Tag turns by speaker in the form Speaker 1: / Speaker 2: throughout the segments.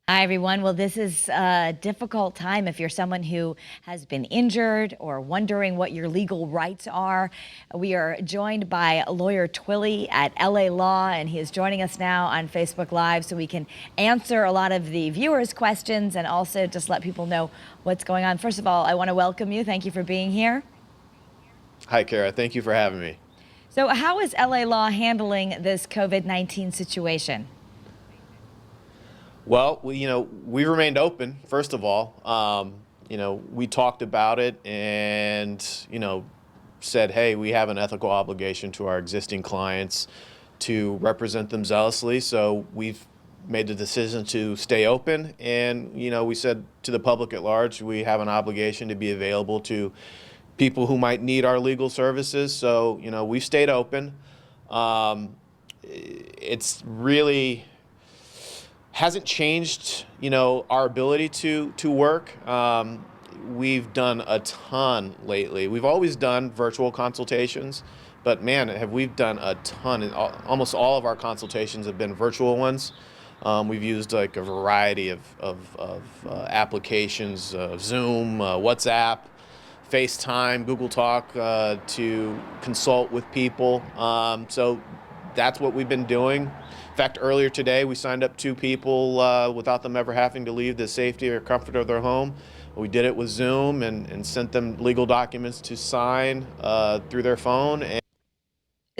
Speaker 1: Hi, everyone. Well, this is a difficult time if you're someone who has been injured or wondering what your legal rights are. We are joined by Lawyer Twillie at LA Law, and he is joining us now on Facebook Live so we can answer a lot of the viewers' questions and also just let people know what's going on. First of all, I want to welcome you. Thank you for being here.
Speaker 2: Hi, Kara. Thank you for having me.
Speaker 1: So, how is LA Law handling this COVID-19 situation?
Speaker 2: Well, we remained open, first of all. We talked about it and, said, hey, we have an ethical obligation to our existing clients to represent them zealously. So we've made the decision to stay open. And, we said to the public at large, we have an obligation to be available to people who might need our legal services. So, we've stayed open. It's really hasn't changed, our ability to work. We've done a ton lately. We've always done virtual consultations, but man, have we done a ton. And almost all of our consultations have been virtual ones. We've used like a variety of applications, Zoom, WhatsApp, FaceTime, Google Talk, to consult with people. So that's what we've been doing. In fact, earlier today, we signed up 2 people without them ever having to leave the safety or comfort of their home. We did it with Zoom and sent them legal documents to sign through their phone.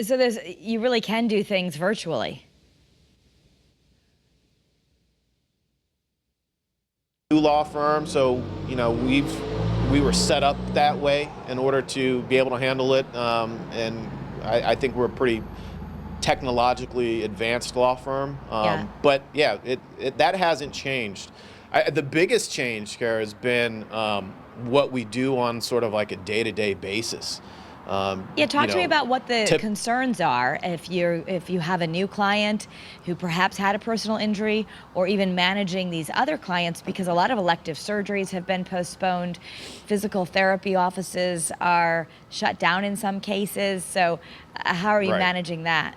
Speaker 1: So you really can do things virtually.
Speaker 2: New law firm, so we were set up that way in order to be able to handle it, and I think we're a pretty technologically advanced law firm. But yeah, that hasn't changed. The biggest change, Kara, has been what we do on sort of like a day-to-day basis.
Speaker 1: Talk to me about what the concerns are if you have a new client who perhaps had a personal injury, or even managing these other clients, because a lot of elective surgeries have been postponed. Physical therapy offices are shut down in some cases. So how are you managing that?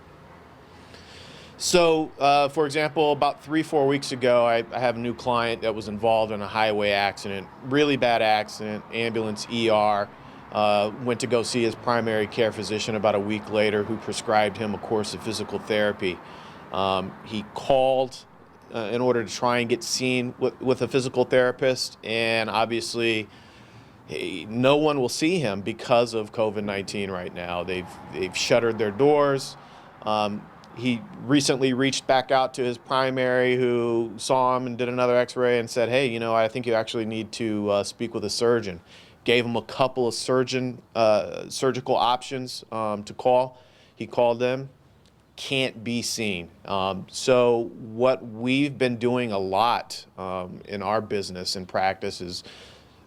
Speaker 2: So, for example, about 3-4 weeks ago, I have a new client that was involved in a highway accident, really bad accident, ambulance, ER. Went to go see his primary care physician about a week later, who prescribed him a course of physical therapy. He called in order to try and get seen with a physical therapist, and obviously no one will see him because of COVID-19 right now. They've shuttered their doors. He recently reached back out to his primary, who saw him and did another x-ray and said, hey, I think you actually need to speak with a surgeon. Gave him a couple of surgical options to call. He called them. Can't be seen. So what we've been doing a lot in our business and practice is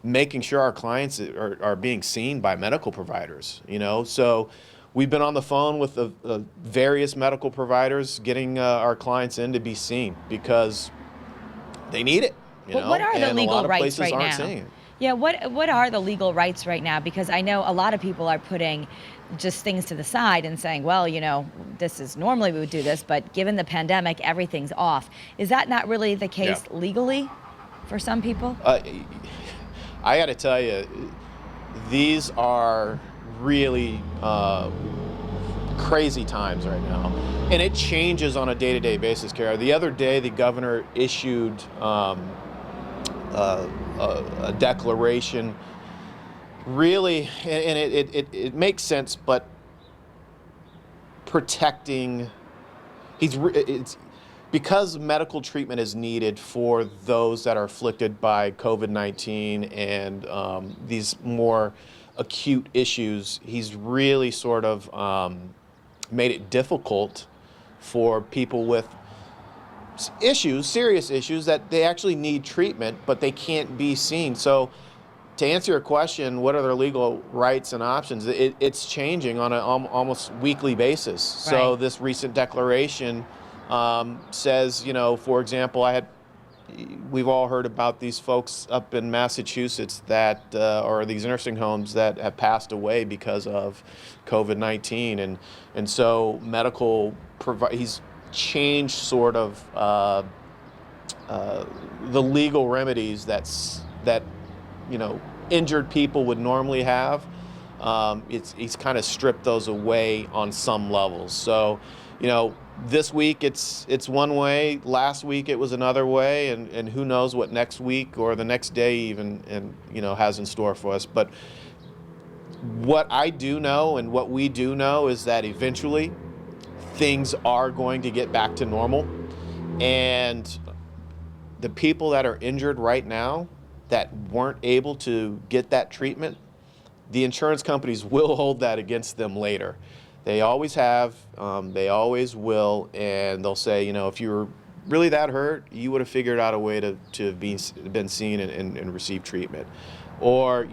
Speaker 2: making sure our clients are being seen by medical providers. So we've been on the phone with the various medical providers, getting our clients in to be seen because they need it.
Speaker 1: But what are the legal rights right now?
Speaker 2: Seeing it.
Speaker 1: Yeah, what are the legal rights right now? Because I know a lot of people are putting just things to the side and saying, well, this is normally we would do this, but given the pandemic, everything's off. Is that not really the case legally for some people?
Speaker 2: I got to tell you, these are really crazy times right now, and it changes on a day-to-day basis, Kara. The other day, the governor issued a declaration, really, and it makes sense, but protecting, it's because medical treatment is needed for those that are afflicted by COVID-19 and these more acute issues. He's really sort of made it difficult for people with serious issues, that they actually need treatment, but they can't be seen. So to answer your question, what are their legal rights and options? It's changing on an almost weekly basis.
Speaker 1: Right.
Speaker 2: So this recent declaration says, for example, we've all heard about these folks up in Massachusetts that, or these nursing homes that have passed away because of COVID-19. And so he's changed sort of the legal remedies that injured people would normally have. He's kind of stripped those away on some levels. So, this week it's one way. Last week it was another way, and who knows what next week or the next day even has in store for us. But what I do know and what we do know is that eventually things are going to get back to normal, and the people that are injured right now that weren't able to get that treatment, the insurance companies will hold that against them later. They always have, they always will, and they'll say, if you were really that hurt, you would have figured out a way to have been seen and receive treatment. Or,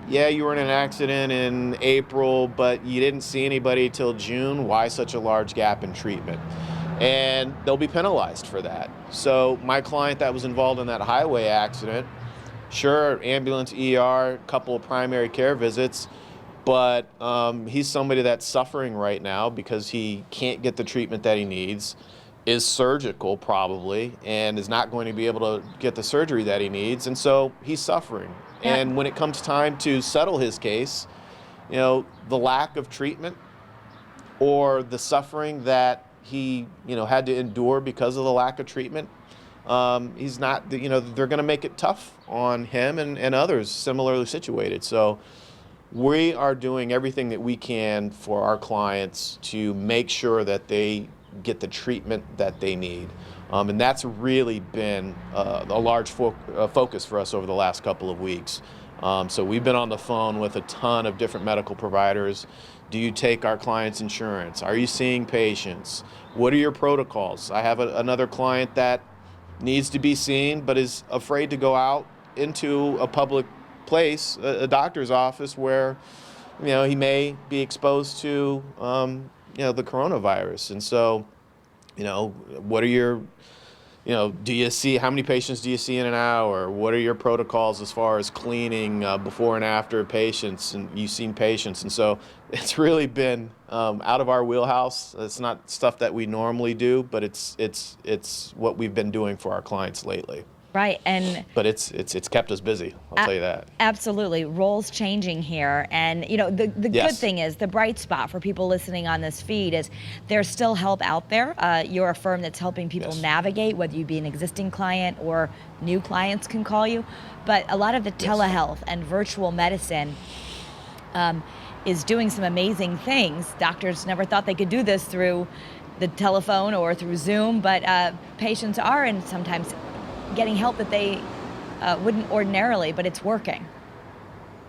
Speaker 2: yeah, you were in an accident in April, but you didn't see anybody till June. Why such a large gap in treatment? And they'll be penalized for that. So my client that was involved in that highway accident, sure, ambulance, ER, couple of primary care visits, but he's somebody that's suffering right now because he can't get the treatment that he needs, is surgical probably, and is not going to be able to get the surgery that he needs, and so he's suffering. Yeah. And when it comes time to settle his case, the lack of treatment or the suffering that he had to endure because of the lack of treatment, he's not, they're going to make it tough on him and others similarly situated. So we are doing everything that we can for our clients to make sure that they get the treatment that they need. And that's really been a large focus for us over the last couple of weeks. So we've been on the phone with a ton of different medical providers. Do you take our clients' insurance? Are you seeing patients? What are your protocols? I have another client that needs to be seen but is afraid to go out into a public place, a doctor's office, where he may be exposed to the coronavirus. And so what are your do you see, how many patients do you see in an hour? What are your protocols as far as cleaning before and after patients, and you've seen patients? And so it's really been out of our wheelhouse. It's not stuff that we normally do, but it's what we've been doing for our clients lately.
Speaker 1: Right,
Speaker 2: but it's kept us busy. I'll tell you that.
Speaker 1: Absolutely, roles changing here, and the
Speaker 2: Yes.
Speaker 1: good thing is, the bright spot for people listening on this feed is there's still help out there. You're a firm that's helping people
Speaker 2: Yes.
Speaker 1: navigate, whether you be an existing client or new clients can call you. But a lot of the telehealth and virtual medicine is doing some amazing things. Doctors never thought they could do this through the telephone or through Zoom, but patients are, and sometimes getting help that they wouldn't ordinarily, but it's working.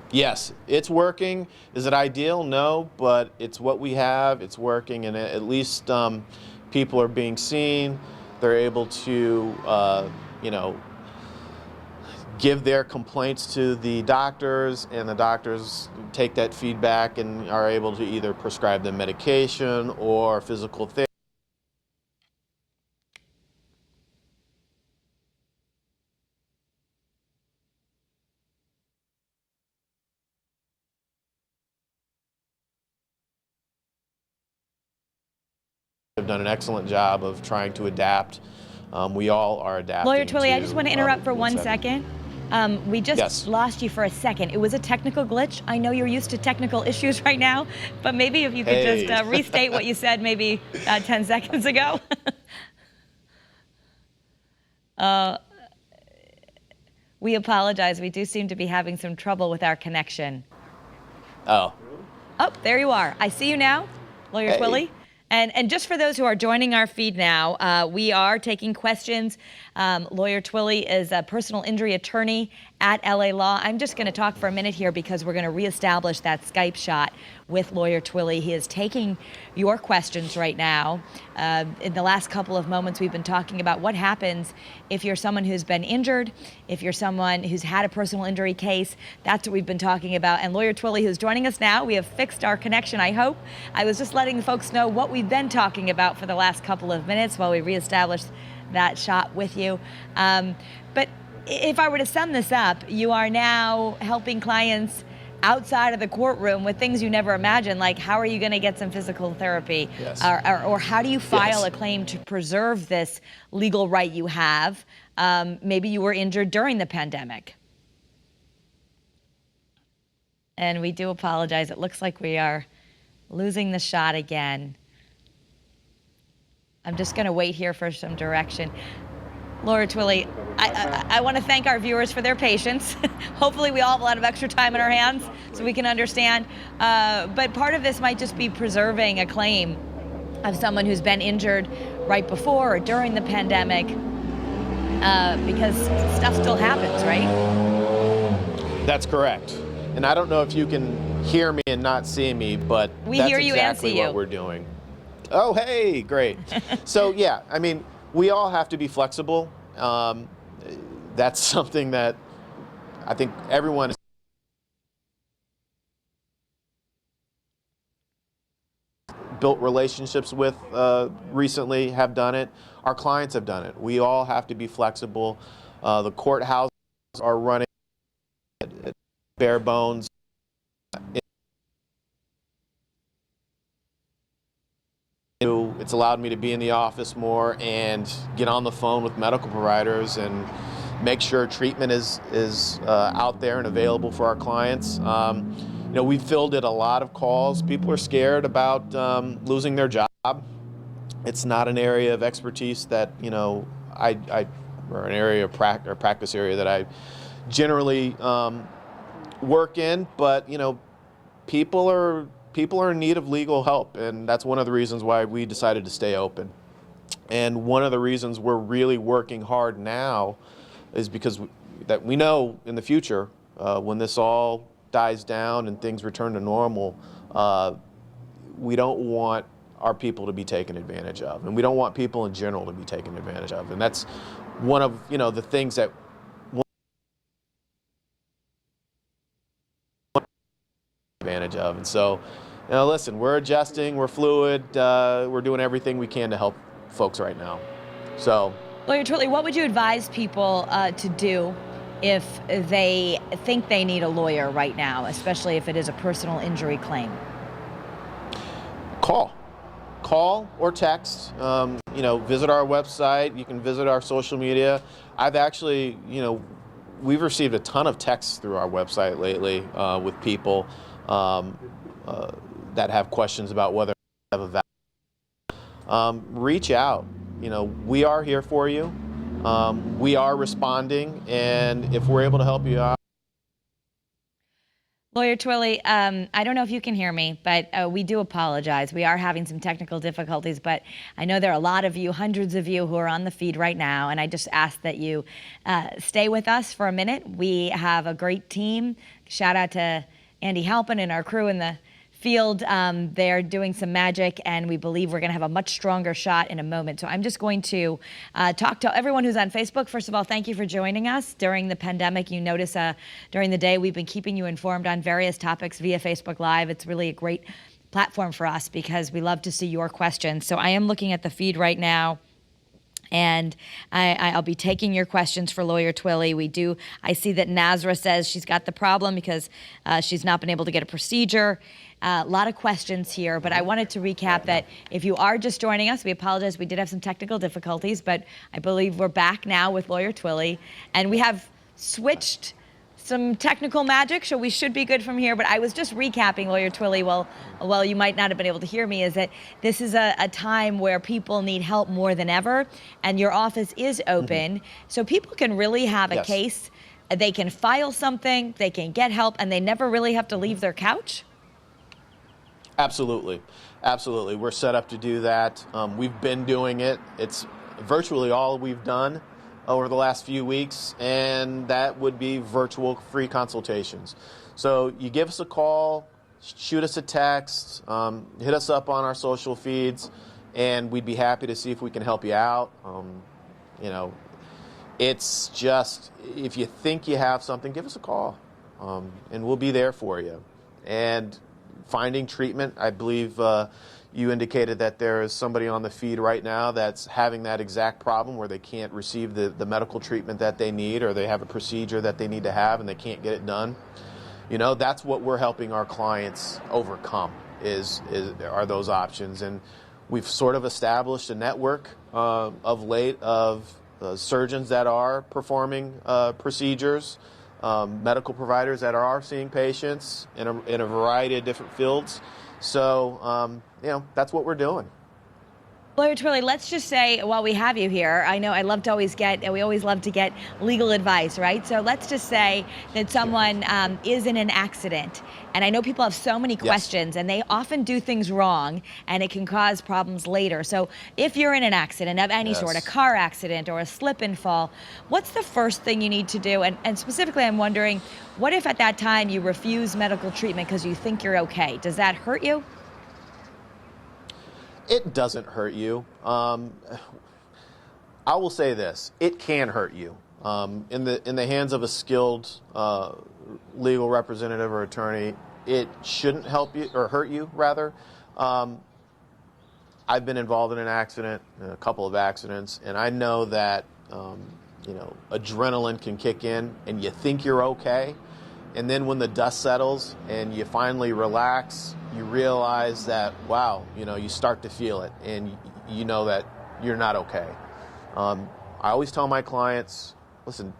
Speaker 2: Yes, it's working. Is it ideal? No, but it's what we have. It's working, and at least people are being seen. They're able to, give their complaints to the doctors, and the doctors take that feedback and are able to either prescribe them medication or physical therapy. Have done an excellent job of trying to adapt. We all are adapting.
Speaker 1: Lawyer Twillie, I just want to interrupt for 1 second. We just
Speaker 2: Yes.
Speaker 1: lost you for a second. It was a technical glitch. I know you're used to technical issues right now, but maybe if you could
Speaker 2: Hey.
Speaker 1: just restate what you said maybe 10 seconds ago. We apologize. We do seem to be having some trouble with our connection.
Speaker 2: Oh.
Speaker 1: Oh, there you are. I see you now, Lawyer
Speaker 2: Hey.
Speaker 1: Twillie. And just for those who are joining our feed now, we are taking questions. Lawyer Twillie is a personal injury attorney at LA Law. I'm just going to talk for a minute here because we're going to reestablish that Skype shot with Lawyer Twillie. He is taking your questions right now. In the last couple of moments, we've been talking about what happens if you're someone who's been injured, if you're someone who's had a personal injury case. That's what we've been talking about. And Lawyer Twillie, who's joining us now, we have fixed our connection, I hope. I was just letting folks know what we've been talking about for the last couple of minutes while we reestablished that shot with you. But if I were to sum this up, you are now helping clients outside of the courtroom with things you never imagined, like how are you going to get some physical therapy?
Speaker 2: Yes.
Speaker 1: Or how do you file
Speaker 2: Yes.
Speaker 1: a claim to preserve this legal right you have? Maybe you were injured during the pandemic. And we do apologize. It looks like we are losing the shot again. I'm just going to wait here for some direction. Lawyer Twillie, I want to thank our viewers for their patience. Hopefully we all have a lot of extra time in our hands so we can understand. But part of this might just be preserving a claim of someone who's been injured right before or during the pandemic, because stuff still happens, right?
Speaker 2: That's correct. And I don't know if you can hear me and not see me, but
Speaker 1: We
Speaker 2: that's
Speaker 1: hear you and
Speaker 2: exactly
Speaker 1: see you.
Speaker 2: what we're doing. Oh, hey, great. So yeah, I mean, we all have to be flexible. That's something that I think everyone is built relationships with recently have done it. Our clients have done it. We all have to be flexible. The courthouses are running at bare bones. It's allowed me to be in the office more and get on the phone with medical providers and make sure treatment is out there and available for our clients. You know, we've fielded a lot of calls. People are scared about losing their job. It's not an area of expertise that, you know, or an area of practice area that I generally work in, but, you know, people are in need of legal help, and that's one of the reasons why we decided to stay open. And one of the reasons we're really working hard now is because we know in the future, when this all dies down and things return to normal, we don't want our people to be taken advantage of, and we don't want people in general to be taken advantage of. And that's one of, you know, the things that advantage of. And so, you know, listen, we're adjusting, we're fluid, we're doing everything we can to help folks right now. So,
Speaker 1: Lawyer Twillie, what would you advise people to do if they think they need a lawyer right now, especially if it is a personal injury claim?
Speaker 2: Call or text. You know, visit our website. You can visit our social media. I've actually, you know, we've received a ton of texts through our website lately with people that have questions about whether they have a valid. Reach out. You know, we are here for you. We are responding, and if we're able to help you out.
Speaker 1: Lawyer Twillie, I don't know if you can hear me, but we do apologize. We are having some technical difficulties, but I know there are a lot of you, hundreds of you who are on the feed right now, and I just ask that you stay with us for a minute. We have a great team. Shout out to Andy Halpin and our crew in the field. They're doing some magic, and we believe we're going to have a much stronger shot in a moment. So I'm just going to talk to everyone who's on Facebook. First of all, thank you for joining us during the pandemic. You notice during the day we've been keeping you informed on various topics via Facebook Live. It's really a great platform for us because we love to see your questions. So I am looking at the feed right now, and I'll be taking your questions for Lawyer Twillie. I see that Nazra says she's got the problem because she's not been able to get a procedure. A lot of questions here, but I wanted to recap that if you are just joining us, we apologize. We did have some technical difficulties, but I believe we're back now with Lawyer Twillie, and we have switched some technical magic, so we should be good from here. But I was just recapping, Lawyer Twillie, well, you might not have been able to hear me, is that this is a time where people need help more than ever, and your office is open, so people can really have a case. They can file something, they can get help, and they never really have to leave their couch?
Speaker 2: Absolutely. Absolutely. We're set up to do that. We've been doing it. It's virtually all we've done over the last few weeks, and that would be virtual free consultations. So you give us a call, shoot us a text, hit us up on our social feeds, and we'd be happy to see if we can help you out. You know, it's just, if you think you have something, give us a call, and we'll be there for you. And finding treatment, I believe you indicated that there is somebody on the feed right now that's having that exact problem where they can't receive the medical treatment that they need, or they have a procedure that they need to have and they can't get it done. That's what we're helping our clients overcome are those options. And we've sort of established a network of late of surgeons that are performing procedures, medical providers that are seeing patients in a variety of different fields. So, that's what we're doing.
Speaker 1: Lawyer Twillie, let's just say while we have you here, I know we always love to get legal advice, right? So let's just say that someone is in an accident, and I know people have so many questions, and they often do things wrong, and it can cause problems later. So if you're in an accident of any sort, a car accident or a slip and fall, what's the first thing you need to do? And specifically, I'm wondering, what if at that time you refuse medical treatment because you think you're okay? Does that hurt you?
Speaker 2: It doesn't hurt you. I will say this: it can hurt you. In the hands of a skilled legal representative or attorney, it shouldn't help you or hurt you. Rather, I've been involved in an accident, a couple of accidents, and I know that adrenaline can kick in, and you think you're okay, and then when the dust settles and you finally relax, you realize that, wow, you start to feel it, and you know that you're not okay. I always tell my clients, listen,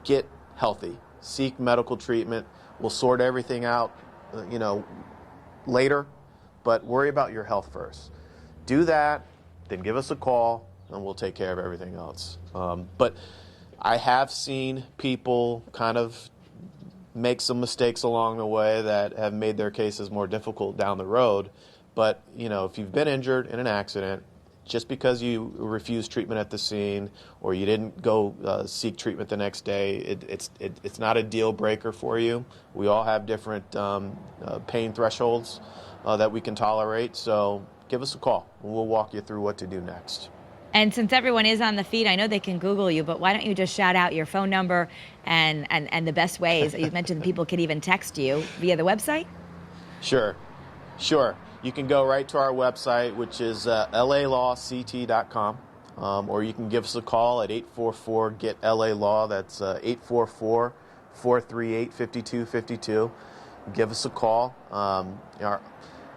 Speaker 2: get healthy, seek medical treatment. We'll sort everything out, later, but worry about your health first. Do that, then give us a call, and we'll take care of everything else. But I have seen people kind of make some mistakes along the way that have made their cases more difficult down the road. But, if you've been injured in an accident, just because you refuse treatment at the scene or you didn't go seek treatment the next day, it's not a deal breaker for you. We all have different pain thresholds that we can tolerate. So give us a call, and we'll walk you through what to do next.
Speaker 1: And since everyone is on the feed, I know they can Google you, but why don't you just shout out your phone number and the best ways? You mentioned people could even text you via the website? Sure.
Speaker 2: You can go right to our website, which is lalawct.com, or you can give us a call at 844-GET-LA-LAW. That's 844-438-5252. Give us a call.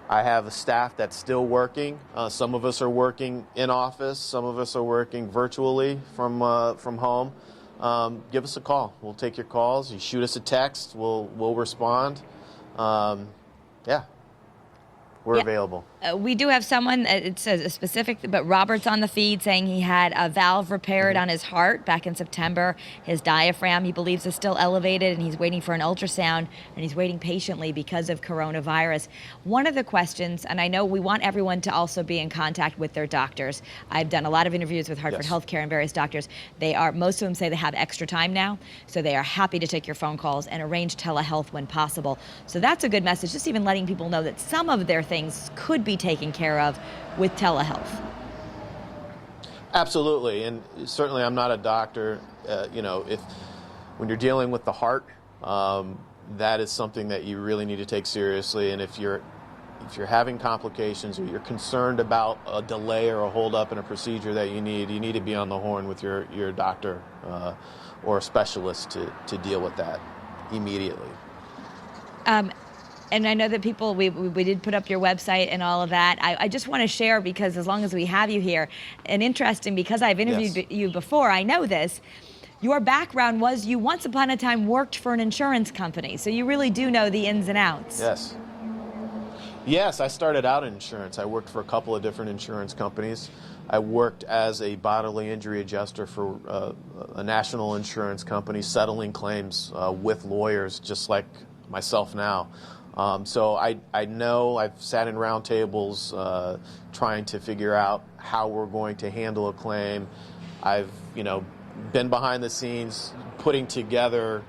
Speaker 2: I have a staff that's still working. Some of us are working in office. Some of us are working virtually from home. Give us a call. We'll take your calls. You shoot us a text. We'll respond. We're available.
Speaker 1: We do have someone, it says a specific, but Robert's on the feed saying he had a valve repaired on his heart back in September. His diaphragm, he believes, is still elevated, and he's waiting for an ultrasound, and he's waiting patiently because of coronavirus. One of the questions, and I know we want everyone to also be in contact with their doctors. I've done a lot of interviews with Hartford Healthcare and various doctors. Most of them say they have extra time now, so they are happy to take your phone calls and arrange telehealth when possible. So that's a good message, just even letting people know that some of their things could be taken care of with telehealth.
Speaker 2: Absolutely, and certainly I'm not a doctor. When you're dealing with the heart, that is something that you really need to take seriously. And if you're having complications or you're concerned about a delay or a holdup in a procedure that you need to be on the horn with your doctor or a specialist to deal with that immediately.
Speaker 1: And I know that people, we did put up your website and all of that. I just want to share, because as long as we have you here, and interesting, because I've interviewed you before, I know this. Your background was you once upon a time worked for an insurance company, so you really do know the ins and outs.
Speaker 2: Yes, I started out in insurance. I worked for a couple of different insurance companies. I worked as a bodily injury adjuster for a national insurance company, settling claims with lawyers just like myself now. So I know I've sat in round tables trying to figure out how we're going to handle a claim. I've been behind the scenes putting together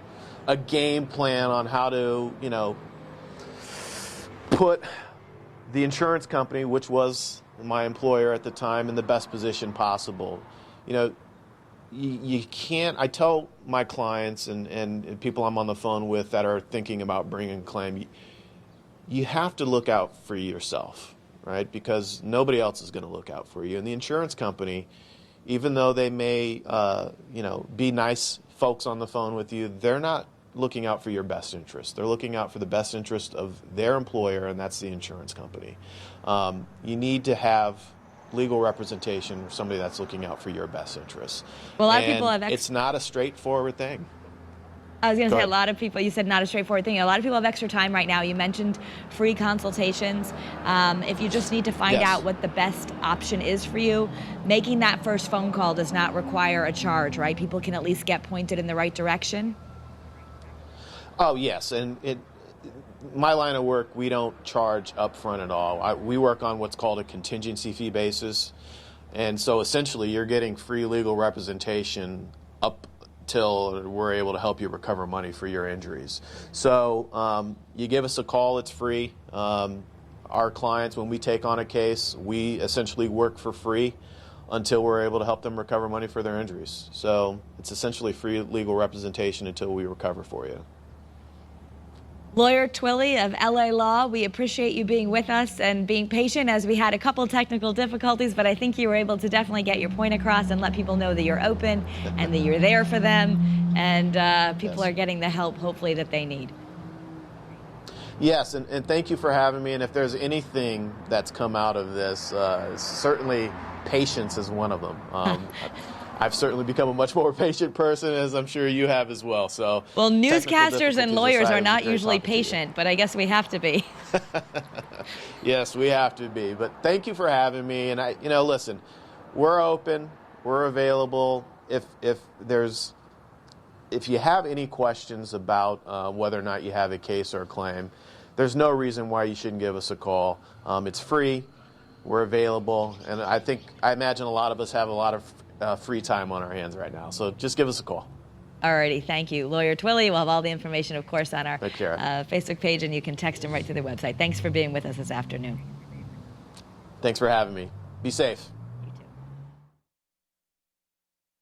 Speaker 2: a game plan on how to put the insurance company, which was my employer at the time, in the best position possible. You can't, I tell my clients and people I'm on the phone with that are thinking about bringing a claim, you have to look out for yourself, right? Because nobody else is going to look out for you. And the insurance company, even though they may, be nice folks on the phone with you, they're not looking out for your best interest. They're looking out for the best interest of their employer, and that's the insurance company. You need to have legal representation of somebody that's looking out for your best interests.
Speaker 1: Well, a lot of people have
Speaker 2: it's not a straightforward thing.
Speaker 1: I was going to say,
Speaker 2: ahead.
Speaker 1: a lot of people, you said not a straightforward thing. A lot of people have extra time right now. You mentioned free consultations. If you just need to find
Speaker 2: Yes.
Speaker 1: out what the best option is for you, making that first phone call does not require a charge, right? People can at least get pointed in the right direction.
Speaker 2: Oh, yes. And my line of work, we don't charge upfront at all. We work on what's called a contingency fee basis. And so essentially you're getting free legal representation up till we're able to help you recover money for your injuries. So you give us a call, it's free. Our clients, when we take on a case, we essentially work for free until we're able to help them recover money for their injuries. So it's essentially free legal representation until we recover for you.
Speaker 1: Lawyer Twillie of LA Law, we appreciate you being with us and being patient as we had a couple technical difficulties, but I think you were able to definitely get your point across and let people know that you're open and that you're there for them, and people
Speaker 2: Yes.
Speaker 1: are getting the help, hopefully, that they need.
Speaker 2: Yes, and thank you for having me. And if there's anything that's come out of this, certainly patience is one of them. I've certainly become a much more patient person, as I'm sure you have as well. So,
Speaker 1: Well,
Speaker 2: technical
Speaker 1: newscasters and
Speaker 2: difficulties
Speaker 1: lawyers
Speaker 2: aside,
Speaker 1: are
Speaker 2: it was
Speaker 1: not
Speaker 2: great
Speaker 1: usually
Speaker 2: talking to you.
Speaker 1: patient, but I guess we have to be.
Speaker 2: Yes, we have to be. But thank you for having me. And listen, we're open, we're available. If you have any questions about whether or not you have a case or a claim, there's no reason why you shouldn't give us a call. It's free. We're available, and I imagine a lot of us have a lot of free time on our hands right now. So just give us a call.
Speaker 1: Alrighty, thank you. Lawyer Twillie, we'll have all the information, of course, on our
Speaker 2: Take care.
Speaker 1: Facebook page, and you can text him right through the website. Thanks for being with us this afternoon.
Speaker 2: Thanks for having me. Be safe.